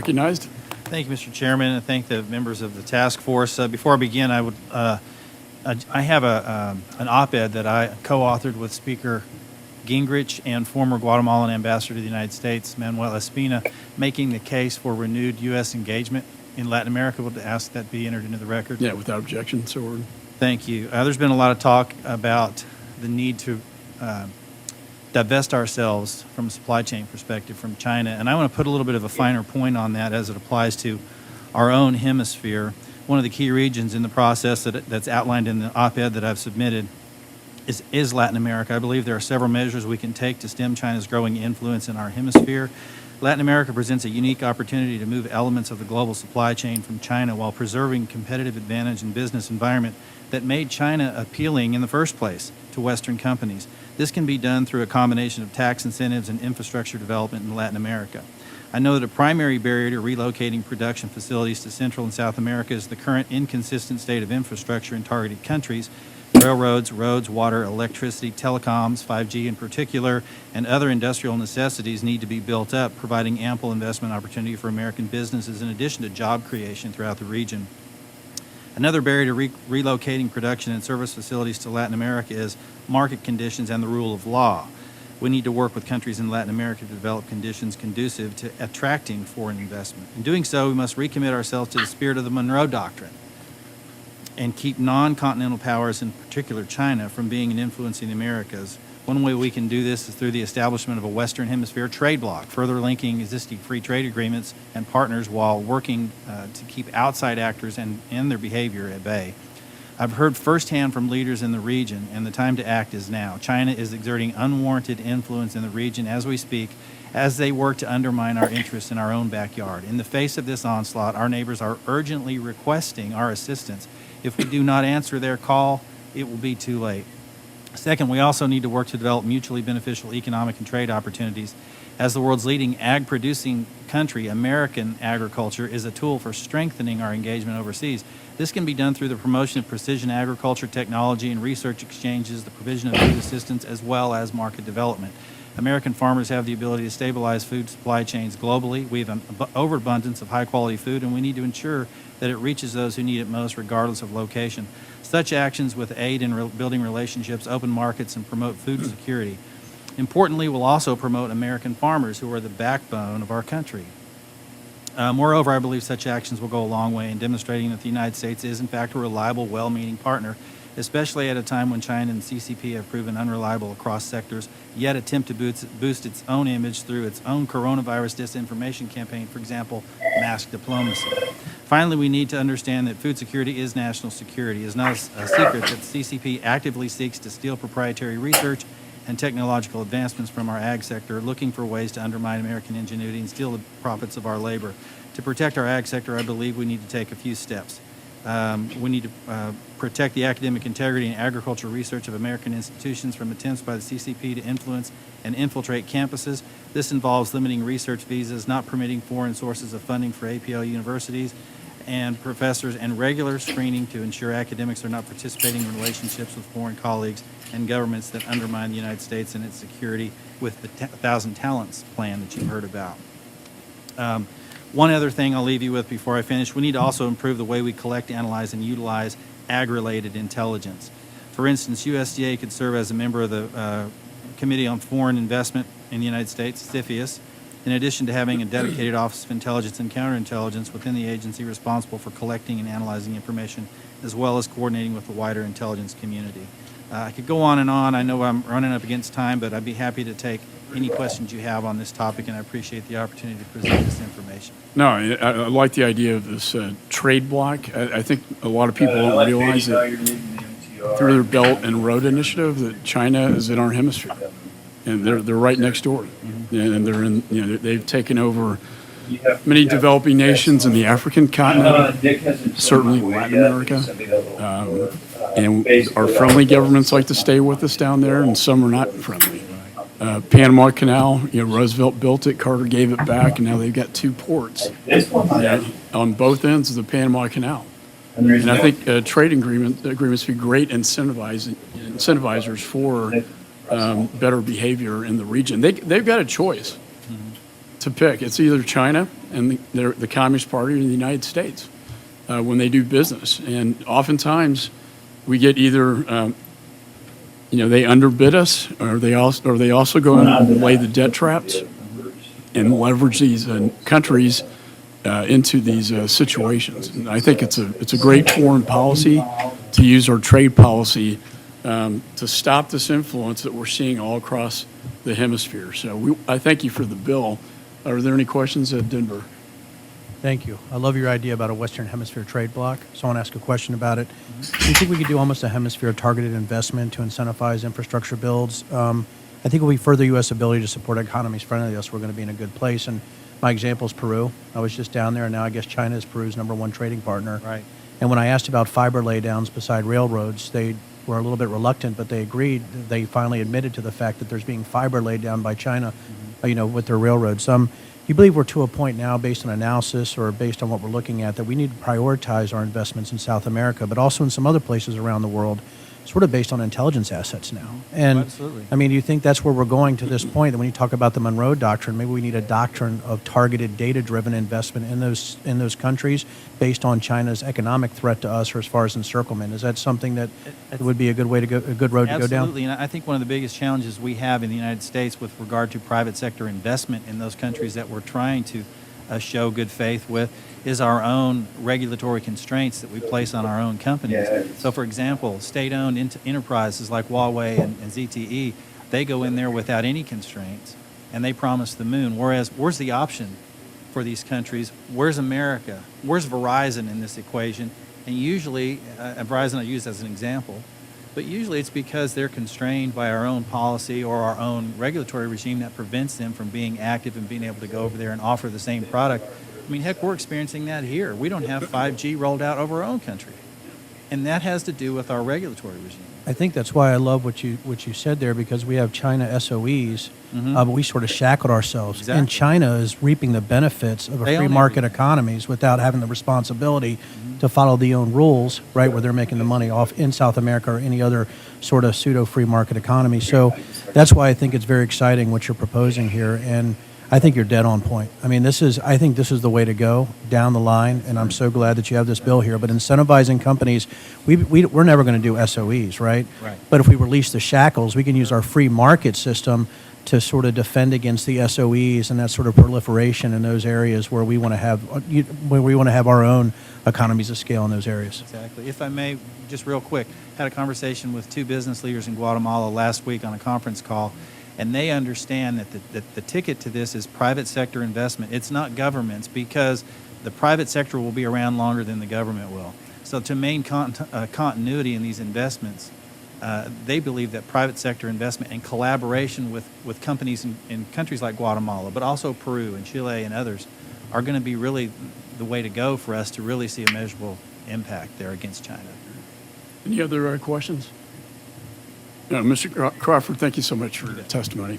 Recognized. Thank you, Mr. Chairman, and thank the members of the task force. Before I begin, I have an op-ed that I co-authored with Speaker Gingrich and former Guatemalan ambassador to the United States, Manuel Espina, making the case for renewed U.S. engagement in Latin America. Would ask that be entered into the record. Yeah, without objection, so ordered. Thank you. There's been a lot of talk about the need to divest ourselves from a supply chain perspective from China, and I want to put a little bit of a finer point on that as it applies to our own hemisphere. One of the key regions in the process that's outlined in the op-ed that I've submitted is Latin America. I believe there are several measures we can take to stem China's growing influence in our hemisphere. Latin America presents a unique opportunity to move elements of the global supply chain from China while preserving competitive advantage and business environment that made China appealing in the first place to Western companies. This can be done through a combination of tax incentives and infrastructure development in Latin America. I know that a primary barrier to relocating production facilities to Central and South America is the current inconsistent state of infrastructure in targeted countries. Railroads, roads, water, electricity, telecoms, 5G in particular, and other industrial necessities need to be built up, providing ample investment opportunity for American businesses in addition to job creation throughout the region. Another barrier to relocating production and service facilities to Latin America is market conditions and the rule of law. We need to work with countries in Latin America to develop conditions conducive to attracting foreign investment. In doing so, we must recommit ourselves to the spirit of the Monroe Doctrine and keep non-continental powers, in particular China, from being an influence in the Americas. One way we can do this is through the establishment of a Western Hemisphere trade bloc, further linking existing free trade agreements and partners while working to keep outside actors and their behavior at bay. I've heard firsthand from leaders in the region, and the time to act is now. China is exerting unwarranted influence in the region as we speak, as they work to undermine our interests in our own backyard. In the face of this onslaught, our neighbors are urgently requesting our assistance. If we do not answer their call, it will be too late. Second, we also need to work to develop mutually beneficial economic and trade opportunities. As the world's leading ag-producing country, American agriculture is a tool for strengthening our engagement overseas. This can be done through the promotion of precision agriculture technology and research exchanges, the provision of food assistance, as well as market development. American farmers have the ability to stabilize food supply chains globally. We have an overabundance of high-quality food, and we need to ensure that it reaches those who need it most, regardless of location. Such actions with aid in building relationships, open markets, and promote food security. Importantly, will also promote American farmers, who are the backbone of our country. Moreover, I believe such actions will go a long way in demonstrating that the United States is, in fact, a reliable, well-meaning partner, especially at a time when China and CCP have proven unreliable across sectors, yet attempt to boost its own image through its own coronavirus disinformation campaign, for example, mask diplomacy. Finally, we need to understand that food security is national security. It is not a secret that CCP actively seeks to steal proprietary research and technological advancements from our ag sector, looking for ways to undermine American ingenuity and steal the profits of our labor. To protect our ag sector, I believe we need to take a few steps. We need to protect the academic integrity and agricultural research of American institutions from attempts by the CCP to influence and infiltrate campuses. This involves limiting research visas, not permitting foreign sources of funding for APL universities and professors, and regular screening to ensure academics are not participating in relationships with foreign colleagues and governments that undermine the United States and its security, with the 1,000 Talents plan that you've heard about. One other thing I'll leave you with before I finish: we need to also improve the way we collect, analyze, and utilize ag-related intelligence. For instance, USDA could serve as a member of the Committee on Foreign Investment in the United States, CFIUS, in addition to having a dedicated Office of Intelligence and Counterintelligence within the agency responsible for collecting and analyzing information, as well as coordinating with the wider intelligence community. I could go on and on. I know I'm running up against time, but I'd be happy to take any questions you have on this topic, and I appreciate the opportunity to present this information. No, I like the idea of this trade block. I think a lot of people don't realize that through their Belt and Road Initiative that China is in our hemisphere, and they're right next door, and they're in. They've taken over many developing nations in the African continent, certainly Latin America, and our friendly governments like to stay with us down there, and some are not friendly. Panama Canal, Roosevelt built it, Carter gave it back, and now they've got two ports on both ends of the Panama Canal. And I think trade agreements would be great incentivizers for better behavior in the region. They've got a choice. to pick. It's either China and the Communist Party or the United States when they do business. And oftentimes we get either, they underbid us, or they also go and lay the debt traps and leverage these countries into these situations. And I think it's a great foreign policy to use our trade policy to stop this influence that we're seeing all across the hemisphere. So I thank you for the bill. Are there any questions at Denver? Thank you. I love your idea about a Western Hemisphere trade bloc. So I want to ask a question about it. Do you think we could do almost a hemisphere targeted investment to incentivize infrastructure builds? I think if we further U.S. ability to support economies friendly to us, we're going to be in a good place. And my example is Peru. I was just down there, and now I guess China is Peru's #1 trading partner. Right. And when I asked about fiber laydowns beside railroads, they were a little bit reluctant, but they agreed. They finally admitted to the fact that there's being fiber laid down by China, with their railroads. Do you believe we're to a point now, based on analysis or based on what we're looking at, that we need to prioritize our investments in South America, but also in some other places around the world, sort of based on intelligence assets now? And Absolutely. I mean, do you think that's where we're going to this point, that when you talk about the Monroe Doctrine, maybe we need a doctrine of targeted, data-driven investment in those countries based on China's economic threat to us, or as far as encirclement? Is that something that would be a good way to go, a good road to go down? Absolutely, and I think one of the biggest challenges we have in the United States with regard to private sector investment in those countries that we're trying to show good faith with is our own regulatory constraints that we place on our own companies. So, for example, state-owned enterprises like Huawei and ZTE, they go in there without any constraints, and they promise the moon. Whereas, where's the option for these countries? Where's America? Where's Verizon in this equation? And usually, Verizon I use as an example, but usually it's because they're constrained by our own policy or our own regulatory regime that prevents them from being active and being able to go over there and offer the same product. I mean, heck, we're experiencing that here. We don't have 5G rolled out over our own country. And that has to do with our regulatory regime. I think that's why I love what you said there, because we have China SOEs, but we sort of shackled ourselves. Exactly. And China is reaping the benefits of a They free own market everything. economies without having the responsibility to follow the own rules, right, where they're making the money off in South America or any other sort of pseudo-free market economy. So that's why I think it's very exciting what you're proposing here. And I think you're dead on point. I mean, I think this is the way to go down the line, and I'm so glad that you have this bill here. But incentivizing companies, we're never going to do SOEs, right? Right. But if we release the shackles, we can use our free market system to sort of defend against the SOEs and that sort of proliferation in those areas where we want to have our own economies of scale in those areas. Exactly. If I may, just real quick, had a conversation with 2 business leaders in Guatemala last week on a conference call, and they understand that the ticket to this is private sector investment. It's not governments, because the private sector will be around longer than the government will. So to maintain continuity in these investments, they believe that private sector investment and collaboration with companies in countries like Guatemala, but also Peru and Chile and others, are going to be really the way to go for us to really see a measurable impact there against China. Any other questions? No, Mr. Crawford, thank you so much for your testimony.